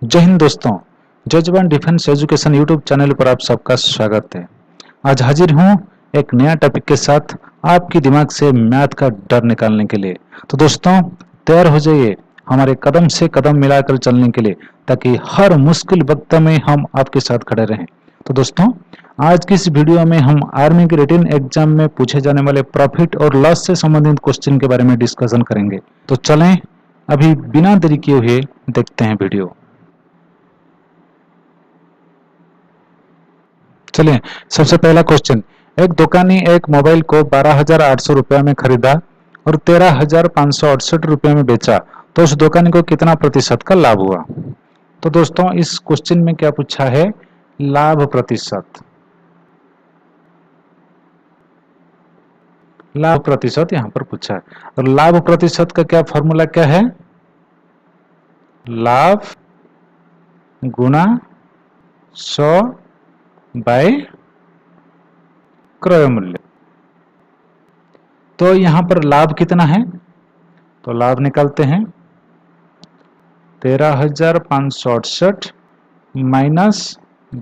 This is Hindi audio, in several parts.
जय हिंद दोस्तों। जय जवान डिफेंस एजुकेशन यूट्यूब चैनल पर आप सबका स्वागत है। आज हाजिर हूँ एक नया टॉपिक के साथ आपके दिमाग से मैथ का डर निकालने के लिए। तो दोस्तों तैयार हो जाइए हमारे कदम से कदम मिलाकर चलने के लिए, ताकि हर मुश्किल वक्त में हम आपके साथ खड़े रहें। तो दोस्तों आज की इस वीडियो में हम आर्मी के रिटन एग्जाम में पूछे जाने वाले प्रॉफिट और लॉस से संबंधित क्वेश्चन के बारे में डिस्कशन करेंगे। तो चलें अभी बिना देरी किए हुए देखते हैं वीडियो। चलिए सबसे पहला क्वेश्चन, एक दुकानी एक मोबाइल को 12,800 रुपया में खरीदा और 13,568 रुपये में बेचा, तो उस दुकानी को कितना प्रतिशत का लाभ हुआ। तो दोस्तों इस क्वेश्चन में क्या पूछा है, लाभ प्रतिशत। लाभ प्रतिशत यहाँ पर पूछा है, और लाभ प्रतिशत का क्या फॉर्मूला क्या है, लाभ गुना 100 बाय क्रय मूल्य। तो यहां पर लाभ कितना है, तो लाभ निकालते हैं 13,568 माइनस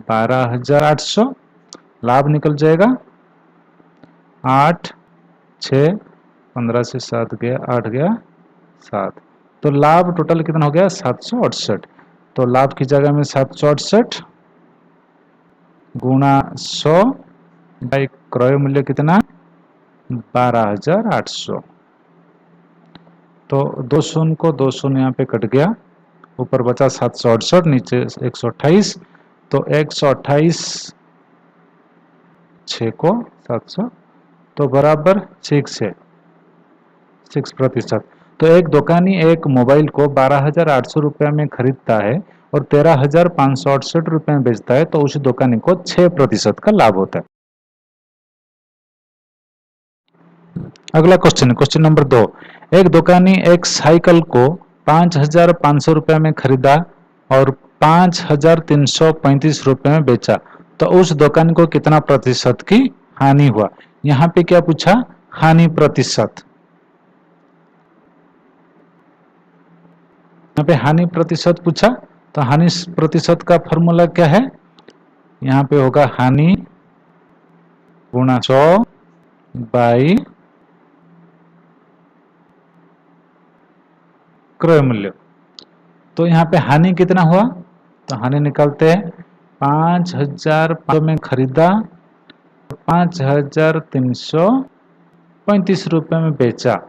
12,800, लाभ निकल जाएगा 8 6 15 से 7 गया 8 गया 7, तो लाभ टोटल कितना हो गया 768। तो लाभ की जगह में 768 गुणा 100 बाई क्रय मूल्य कितना 12,800। तो 2 शून्य को 2 शून्य यहाँ पे कट गया, ऊपर बचा 768, नीचे 128, तो 128 6 को 700, तो बराबर 6%। तो एक दुकानी एक मोबाइल को 12,800 रुपये में खरीदता है और 13,568 रुपये में बेचता है, तो उस दुकानी को 6% का लाभ होता है। अगला क्वेश्चन, क्वेश्चन नंबर 2, एक दुकानी एक साइकिल को 5,500 रुपये में खरीदा और 5,335 रुपये में बेचा, तो उस दुकान को कितना प्रतिशत की हानि हुआ। यहाँ पे क्या पूछा, हानि प्रतिशत। यहाँ पे हानि प्रतिशत पूछा, तो हानि प्रतिशत का फॉर्मूला क्या है, यहाँ पे होगा हानि गुणा 100 बाई क्रय मूल्य। तो यहाँ पे हानि कितना हुआ, तो हानि निकालते हैं 5,500 में खरीदा, 5,335 रुपये में बेचा,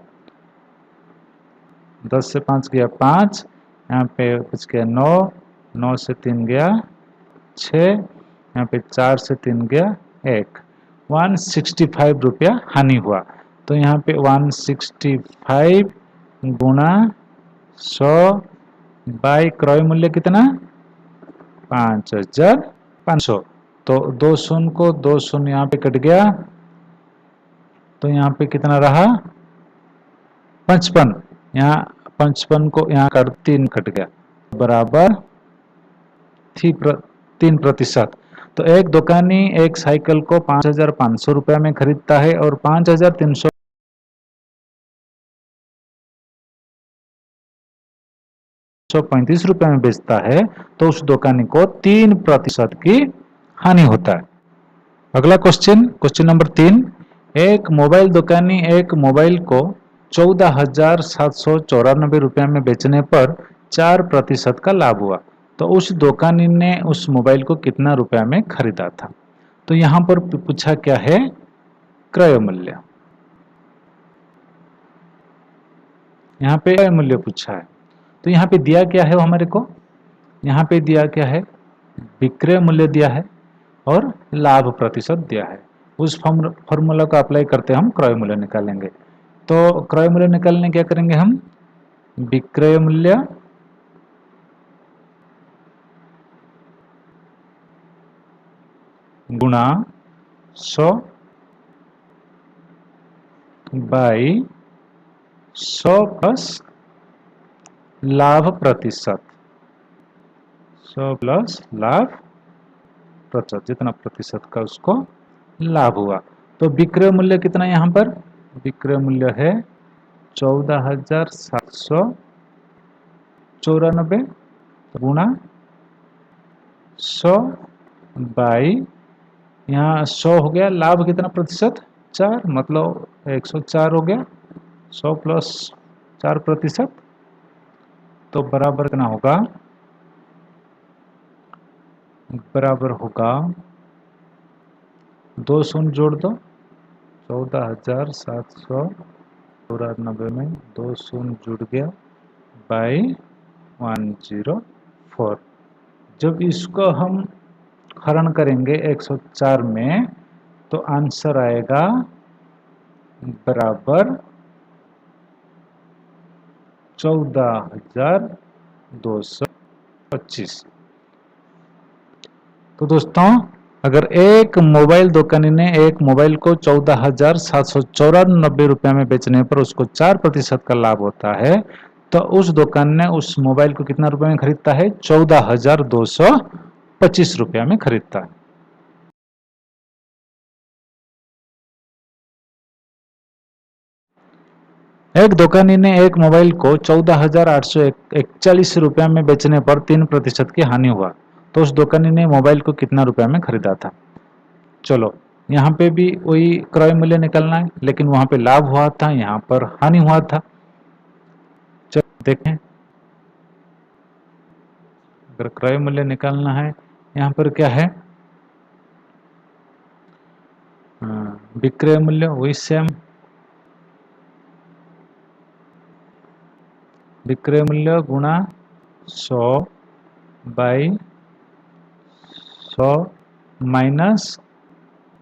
10 से 5 गया 5, यहाँ पे बच गया 9, 9 से 3 गया 6, यहाँ पे 4 से 3 गया 1, 165 रुपया हानि हुआ। तो यहाँ पे 165 गुणा 100 बाई क्रय मूल्य कितना 5,500, तो 2 शून्य को 2 शून्य यहाँ पे कट गया, तो यहाँ पे कितना रहा 55, यहाँ 55 को यहाँ कर 3 कट गया, बराबर 3%। तो एक दुकानी एक साइकिल को 5,500 रुपये में खरीदता है और 5,335 रुपये में बेचता है, तो उस दुकानी को 3% की हानि होता है। अगला क्वेश्चन, क्वेश्चन नंबर 3, एक मोबाइल दुकानी एक मोबाइल को 14,794 रुपये में बेचने पर 4% का लाभ हुआ, तो उस दुकानी ने उस मोबाइल को कितना रुपया में खरीदा था। तो यहाँ पर पूछा क्या है, क्रय मूल्य। यहाँ पे क्रय मूल्य पूछा है, तो यहाँ पे दिया क्या है वो हमारे को, यहाँ पे दिया क्या है, विक्रय मूल्य दिया है और लाभ प्रतिशत दिया है। उस फॉर्मूला को अप्लाई करते हम क्रय मूल्य निकालेंगे। तो क्रय मूल्य निकालने क्या करेंगे हम, विक्रय मूल्य गुणा 100 बाई 100 प्लस लाभ प्रतिशत, 100 प्लस लाभ प्रतिशत, जितना प्रतिशत का उसको लाभ हुआ। तो विक्रय मूल्य कितना, यहाँ पर विक्रय मूल्य है 14,794 गुणा 100 बाई, यहाँ 100 हो गया, लाभ कितना प्रतिशत 4, मतलब 104 हो गया, 100 प्लस 4%, तो बराबर कितना होगा, बराबर होगा 2 शून्य जोड़ दो, 14,794 में 2 शून्य जुड़ गया बाई 104। जब इसको हम हरण करेंगे 104 में तो आंसर आएगा बराबर 14,225। तो दोस्तों, अगर एक मोबाइल दुकानी ने एक मोबाइल को 14,794 रुपये में बेचने पर उसको 4% का लाभ होता है, तो उस दुकान ने उस मोबाइल को कितना रुपए में खरीदता है, 14,225 रुपया में खरीदता है। एक दुकानी ने एक मोबाइल को 14,841 रुपया में बेचने पर 3% की हानि हुआ, तो उस दुकानी ने मोबाइल को कितना रुपया में खरीदा था। चलो, यहाँ पे भी वही क्रय मूल्य निकलना है, लेकिन वहां पे लाभ हुआ था, यहाँ पर हानि हुआ था। चलो देखें, अगर क्रय मूल्य निकालना है, यहाँ पर क्या है, विक्रय मूल्य वही सेम, विक्रय मूल्य गुणा 100 बाई 100 माइनस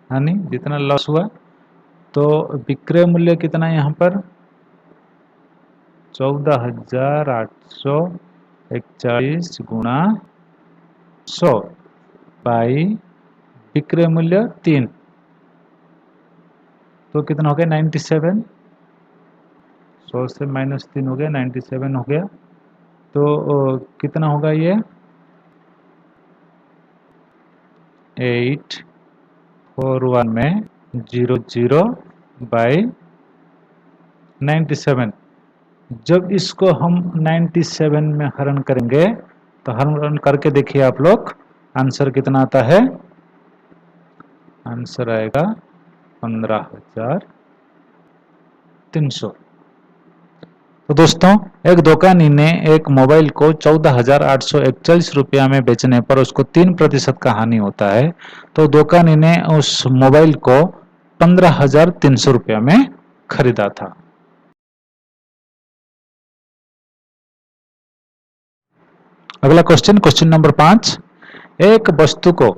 हानि, जितना लॉस हुआ, तो विक्रय मूल्य कितना है यहाँ पर 14,841 गुणा 100 बाई विक्रय मूल्य 3, तो कितना हो गया 97, 100 से माइनस 3 हो गया 97 हो गया, तो कितना होगा ये 841 में 00 बाई 97। जब इसको हम 97 में हरण करेंगे तो हरण करके देखिए आप लोग, आंसर कितना आता है, आंसर आएगा 15,300। तो दोस्तों, एक दुकानी ने एक मोबाइल को 14,841 रुपया में बेचने पर उसको 3% का हानि होता है, तो दुकानी ने उस मोबाइल को 15,300 रुपया में खरीदा था। अगला क्वेश्चन, क्वेश्चन नंबर 5, एक वस्तु को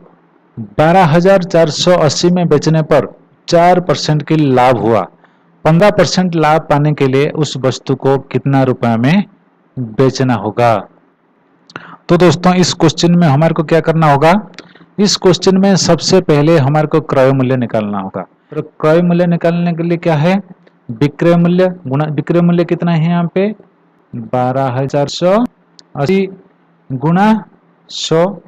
12,480 में बेचने पर 4% की लाभ हुआ, 15% लाभ पाने के लिए उस वस्तु को कितना रुपए में बेचना होगा। तो दोस्तों, इस क्वेश्चन में हमारे को क्या करना होगा, इस क्वेश्चन में सबसे पहले हमारे को क्रय मूल्य निकालना होगा। तो क्रय मूल्य निकालने के लिए क्या है, विक्रय मूल्य गुणा, विक्रय मूल्य कितना है यहाँ पे 12,480 गुणा 100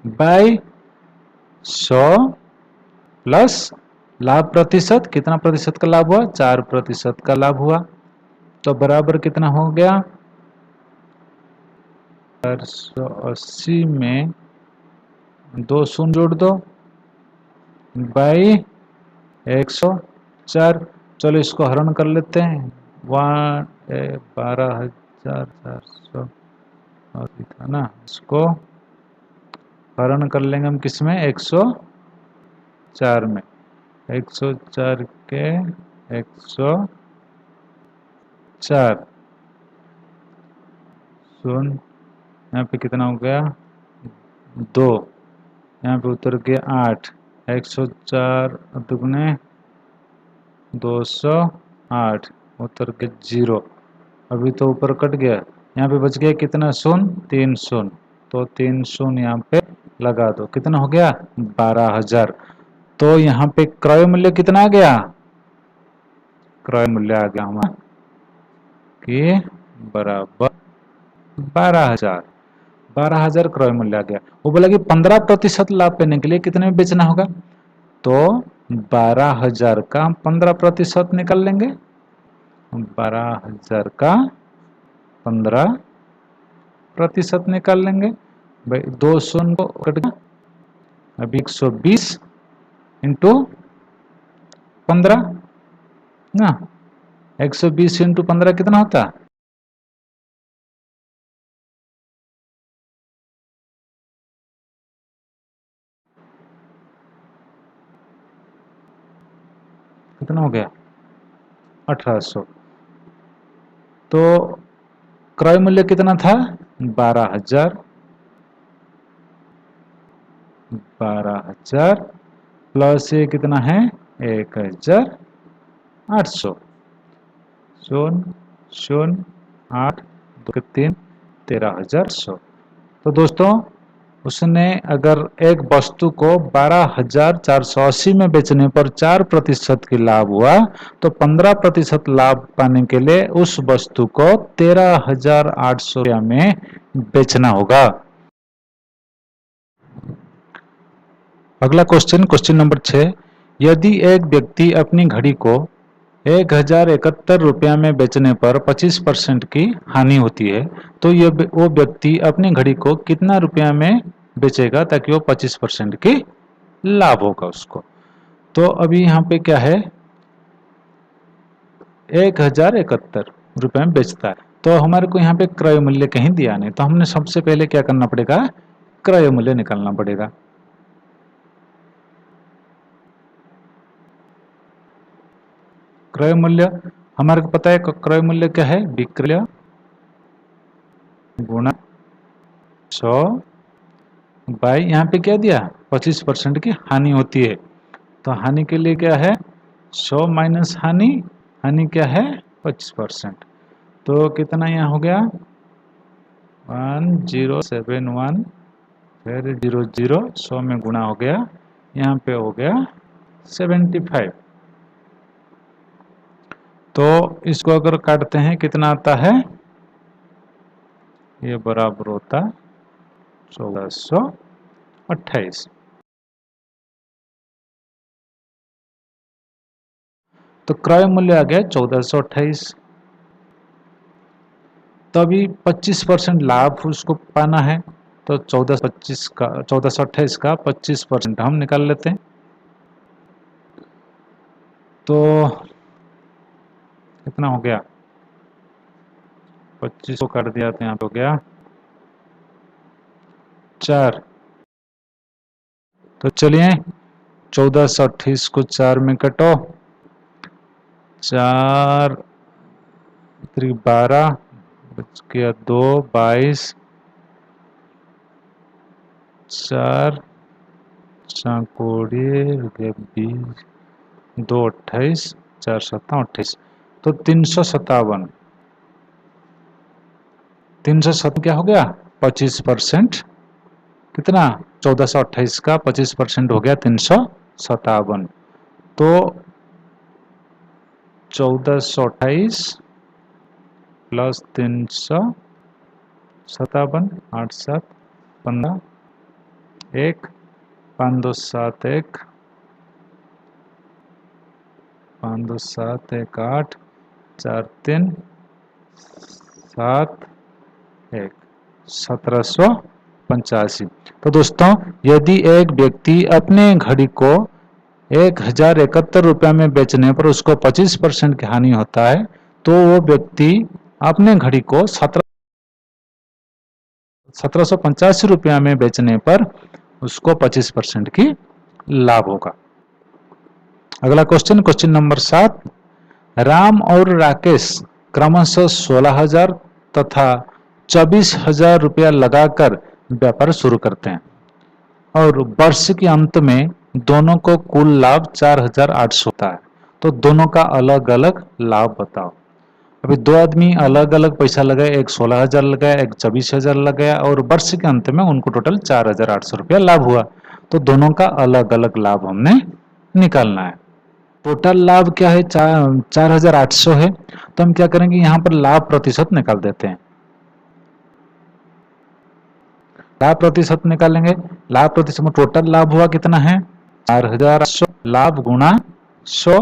बाई 100 प्लस लाभ प्रतिशत, कितना प्रतिशत का लाभ हुआ 4% का लाभ हुआ, तो बराबर कितना हो गया 480 में 2 शून्य जोड़ दो बाई 104। चलो इसको हरण कर लेते हैं, 12,400 और था ना, इसको हरण कर लेंगे हम किस में 104 में, 104 के 104 शून्य, यहाँ पे कितना हो गया 2, यहाँ पे उतर गया 8, 104 दुगने 208, उतर के 0, अभी तो ऊपर कट गया, यहाँ पे बच गया कितना शून्य 3 शून्य, तो 3 शून्य यहाँ पे लगा दो, कितना हो गया 12,000। तो यहाँ पे क्रय मूल्य कितना आ गया, क्रय मूल्य आ गया हमारा कि बराबर 12,000, 12,000 क्रय मूल्य आ गया। वो बोला कि 15% लाभ पाने के लिए कितने में बेचना होगा, तो 12,000 का 15% निकाल लेंगे, 12,000 का 15% निकाल लेंगे, भाई 200 को कट गया, अभी 120 इंटू 15 ना, 120 इंटू 15 कितना होता है? कितना हो गया? 1800। तो क्रय मूल्य कितना था? 12,000। 12,000 प्लस ये कितना है? 1,800। 0,08 2 3 13,100। तो दोस्तों उसने अगर एक वस्तु को 12,480 में बेचने पर 4% की लाभ हुआ, तो 15% लाभ पाने के लिए उस वस्तु को 13,800 रुपया में बेचना होगा। अगला क्वेश्चन, क्वेश्चन नंबर 6। यदि एक व्यक्ति अपनी घड़ी को 1,071 रुपया में बेचने पर 25% की हानि होती है, तो वो व्यक्ति अपनी घड़ी को कितना रुपया में बेचेगा ताकि वो 25% की लाभ होगा उसको? तो अभी यहाँ पे क्या है, 1,071 रुपये में बेचता है, तो हमारे को यहाँ पे क्रय मूल्य कहीं दिया नहीं, तो हमने सबसे पहले क्या करना पड़ेगा? क्रय मूल्य निकालना पड़ेगा। क्रय मूल्य हमारे को पता है, क्रय मूल्य क्या है? विक्रय गुणा 100 बाई, यहाँ पे क्या दिया? 25% की हानि होती है, तो हानि के लिए क्या है? 100 माइनस हानि, हानि क्या है? 25%। तो कितना यहाँ हो गया? 1071, फिर 00, 100 में गुणा हो गया, यहाँ पे हो गया 75। तो इसको अगर काटते हैं कितना आता है? ये बराबर होता 1428। तो क्रय मूल्य आ गया 1428। तो अभी 25% लाभ उसको पाना है, तो 1428 का 25% हम निकाल लेते हैं। तो कितना हो गया? 25 को कर दिया तो यहाँ पे हो गया 4। तो चलिए 1428 को 4 में कटो, 4 12 बच गया 2, 22, 4 20 20, 2 28, 4 7 28, तो 357। 307 क्या हो गया? 25%। कितना? 1428 का 25% हो गया 357। तो 1428 प्लस 357, 8 7 15, 1 5 2 7 1, 5 2 7 1 8, 4 3 7 1, 1785। तो दोस्तों यदि एक व्यक्ति अपने घड़ी को 1,071 रुपया में बेचने पर उसको 25% की हानि होता है, तो वो व्यक्ति अपने घड़ी को 1785 रुपया में बेचने पर उसको 25% की लाभ होगा। अगला क्वेश्चन, क्वेश्चन नंबर 7। राम और राकेश क्रमशः 16,000 तथा 24,000 रुपया लगाकर व्यापार शुरू करते हैं और वर्ष के अंत में दोनों को कुल लाभ 4,800 होता है। तो दोनों का अलग अलग लाभ बताओ। अभी दो आदमी अलग अलग पैसा लगाए, एक 16,000 लगाया, एक 24,000 लगाया, और वर्ष के अंत में उनको टोटल 4,800 रुपया लाभ हुआ। तो दोनों का अलग अलग लाभ हमने निकालना है। टोटल लाभ क्या है? 4,800 है, तो हम क्या करेंगे? यहाँ पर लाभ प्रतिशत निकाल देते हैं। लाभ प्रतिशत निकालेंगे। लाभ प्रतिशत में टोटल लाभ हुआ कितना है? 4,800। लाभ गुणा 100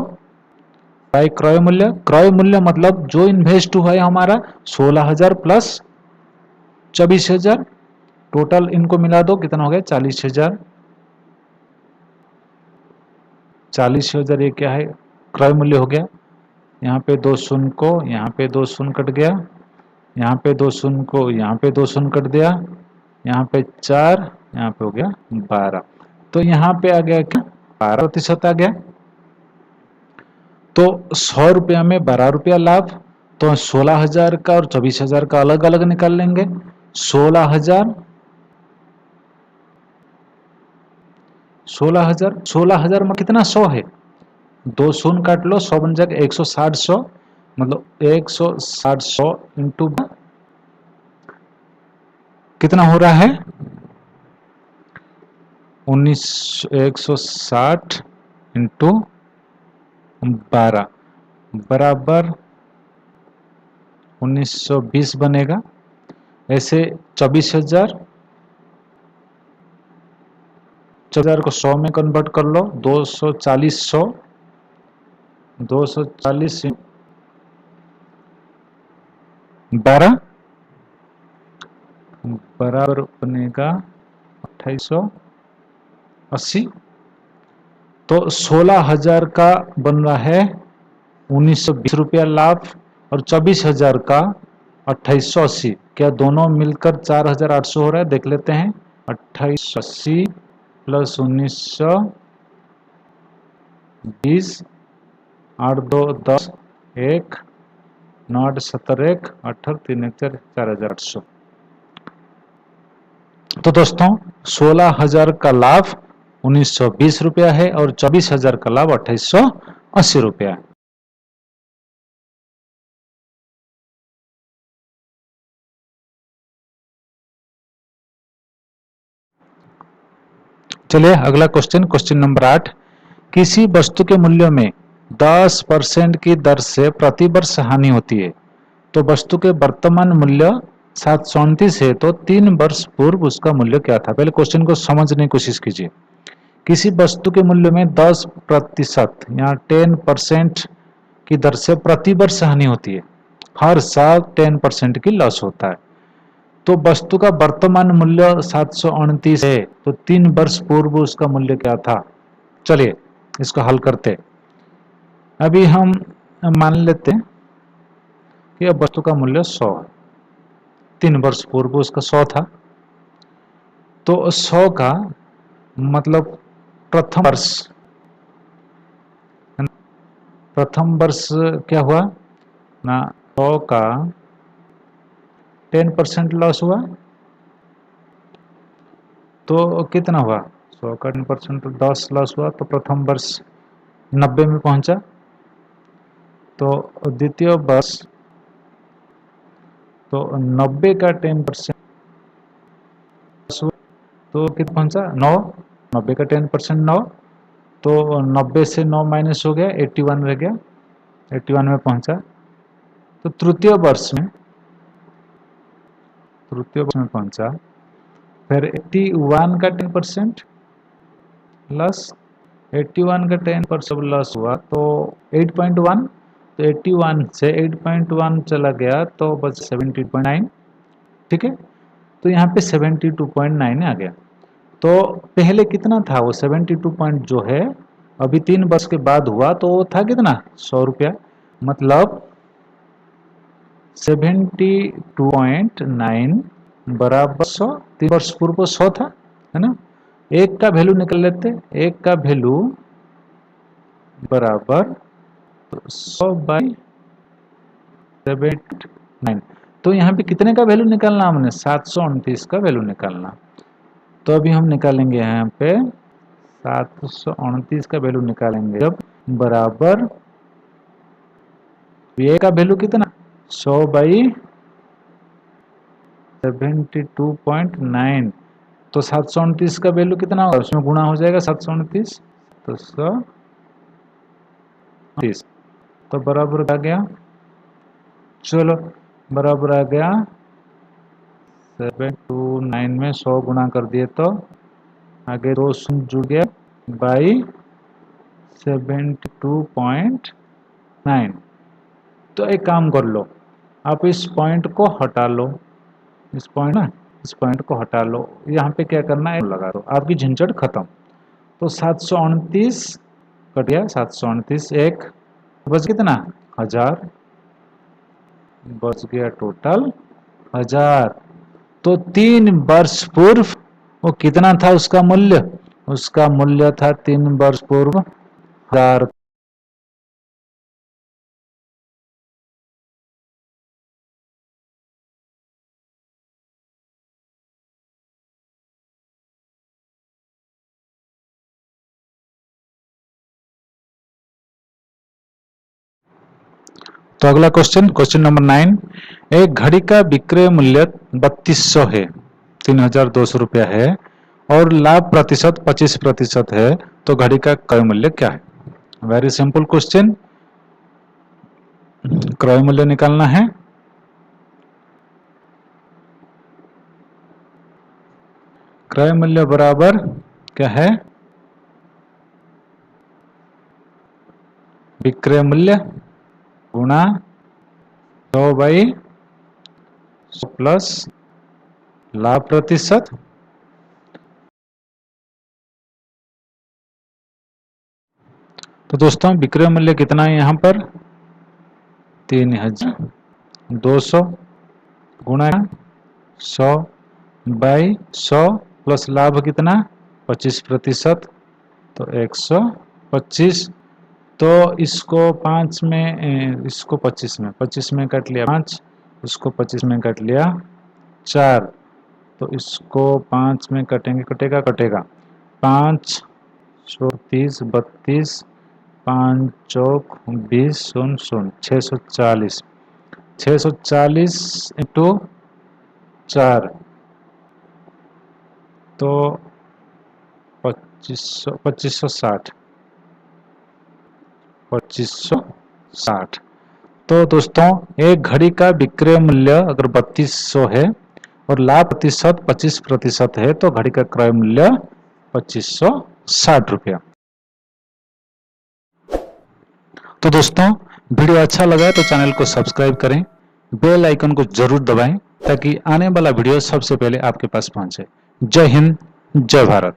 बाई क्रय मूल्य। क्रय मूल्य मतलब जो इन्वेस्ट हुआ है हमारा 16,000 प्लस 24,000 टोटल इनको मिला दो, कितना हो गया 40,000। 40,000 ये क्या है, क्रय मूल्य हो गया। यहाँ पे 2 शून्य को, यहाँ पे 2 शून्य कट गया, यहाँ पे 2 शून्य को, यहाँ पे 2 शून्य कट दिया, यहाँ पे 4, यहाँ पे हो गया 12। तो यहाँ पे आ गया क्या, 12% आ गया। तो 100 रुपया में 12 रुपया लाभ, तो 16,000 का और 24,000 का अलग अलग निकाल लेंगे। 16,000 16,000 में कितना 100 है, 2 शून्य काट लो, 100 बन जाएगा 160 100, मतलब 160 100 इंटू कितना हो रहा है 160 इंटू 12 बराबर 1920 बनेगा। ऐसे 24,000 को 100 में कन्वर्ट कर लो, 240 100, 240 12 बराबर बनेगा 2880। तो 16,000 का बन रहा है 1920 रुपया लाभ और 24,000 का 2880। क्या दोनों मिलकर 4,800 हो रहा है, देख लेते हैं। 2880 प्लस 1920, 8 2 10, 1 9 8 17 1 18 3 1 4, 4,800। तो दोस्तों 16,000 का लाभ 1920 रुपया है और 24,000 का लाभ 2880 रुपया है। चलिए अगला क्वेश्चन, क्वेश्चन नंबर 8। किसी वस्तु के मूल्य में 10% की दर से प्रति वर्ष हानि होती है, तो वस्तु के वर्तमान मूल्य 729 है, तो 3 वर्ष पूर्व उसका मूल्य क्या था। पहले क्वेश्चन को समझने की कोशिश कीजिए। किसी वस्तु के मूल्य में 10% या 10% की दर से प्रति वर्ष हानि होती है, हर साल 10% की लॉस होता है। तो वस्तु का वर्तमान मूल्य 729 है, तो 3 वर्ष पूर्व उसका मूल्य क्या था। चलिए इसको हल करते। अभी हम मान लेते हैं कि अब वस्तु का मूल्य 100 है, 3 वर्ष पूर्व उसका 100 था। तो 100 का मतलब प्रथम वर्ष क्या हुआ ना, 100 का 10% लॉस हुआ, तो कितना हुआ 100 का 10% 10 लॉस हुआ, तो प्रथम वर्ष 90 में पहुंचा। तो द्वितीय वर्ष तो 90 का 10% हुआ, तो कितना पहुंचा 9, 90 का 10% 9, तो 90 से 9 माइनस हो गया 81 रह गया, 81 में पहुंचा। तो तृतीय वर्ष में पहुंचा, फिर 81 का 10% प्लस 81 का 10% लॉस हुआ, तो 8.1, तो 81 से 8.1 चला गया तो बस 70.9। ठीक है, तो यहाँ पे 72.9 आ गया। तो पहले कितना था वो 72 पॉइंट जो है, अभी 3 वर्ष के बाद हुआ तो वो था कितना 100 रुपया, मतलब 72.9 बराबर 100। 3 वर्ष पूर्व 100 था, है ना। एक का वैल्यू निकल लेते, एक का वैल्यू बराबर 100 बाई 79। तो यहाँ पे कितने का वैल्यू निकालना, हमने 729 का वैल्यू निकालना। तो अभी हम निकालेंगे यहाँ पे 729 का वैल्यू निकालेंगे जब बराबर ये का वैल्यू कितना 100 बाई 72.9, तो 729 का वैल्यू कितना होगा, उसमें गुणा हो जाएगा 729, तो 130, तो बराबर आ गया, चलो बराबर आ गया 729 में 100 गुणा कर दिए तो आगे 2 शून्य जुड़ गया बाई 72.9। तो एक काम कर लो, आप इस पॉइंट को हटा लो, इस पॉइंट ना इस पॉइंट को हटा लो, यहाँ पे क्या करना है लगा दो, आपकी झंझट खत्म। तो 729 कट गया, 729 एक बच कितना 1000, बच गया टोटल 1000। तो 3 वर्ष पूर्व वो कितना था उसका मूल्य, उसका मूल्य था 3 वर्ष पूर्व 1000। तो अगला क्वेश्चन, क्वेश्चन नंबर 9, एक घड़ी का विक्रय मूल्य 3200 है, 3200 रुपया है और लाभ प्रतिशत 25% है, तो घड़ी का क्रय मूल्य क्या है। वेरी सिंपल क्वेश्चन, क्रय मूल्य निकालना है। क्रय मूल्य बराबर क्या है, विक्रय मूल्य गुणा 100/100 प्लस लाभ प्रतिशत। तो दोस्तों विक्रय मूल्य कितना है यहाँ पर 3200 गुणा 100/100 प्लस लाभ कितना 25%, तो 125। तो इसको 5 में, इसको 25 में, 25 में कट लिया 5, इसको 25 में कट लिया 4, तो इसको 5 में कटेंगे, कटेगा 5 30 32, 5 चौक 20 शून्य शून्य 640, 640 इंटू 4 तो 2560, 2560। तो दोस्तों एक घड़ी का विक्रय मूल्य अगर 3200 है और लाभ प्रतिशत 25% है, तो घड़ी का क्रय मूल्य 2560 रुपया। तो दोस्तों वीडियो अच्छा लगा तो चैनल को सब्सक्राइब करें, बेल आइकन को जरूर दबाएं ताकि आने वाला वीडियो सबसे पहले आपके पास पहुंचे। जय हिंद, जय भारत।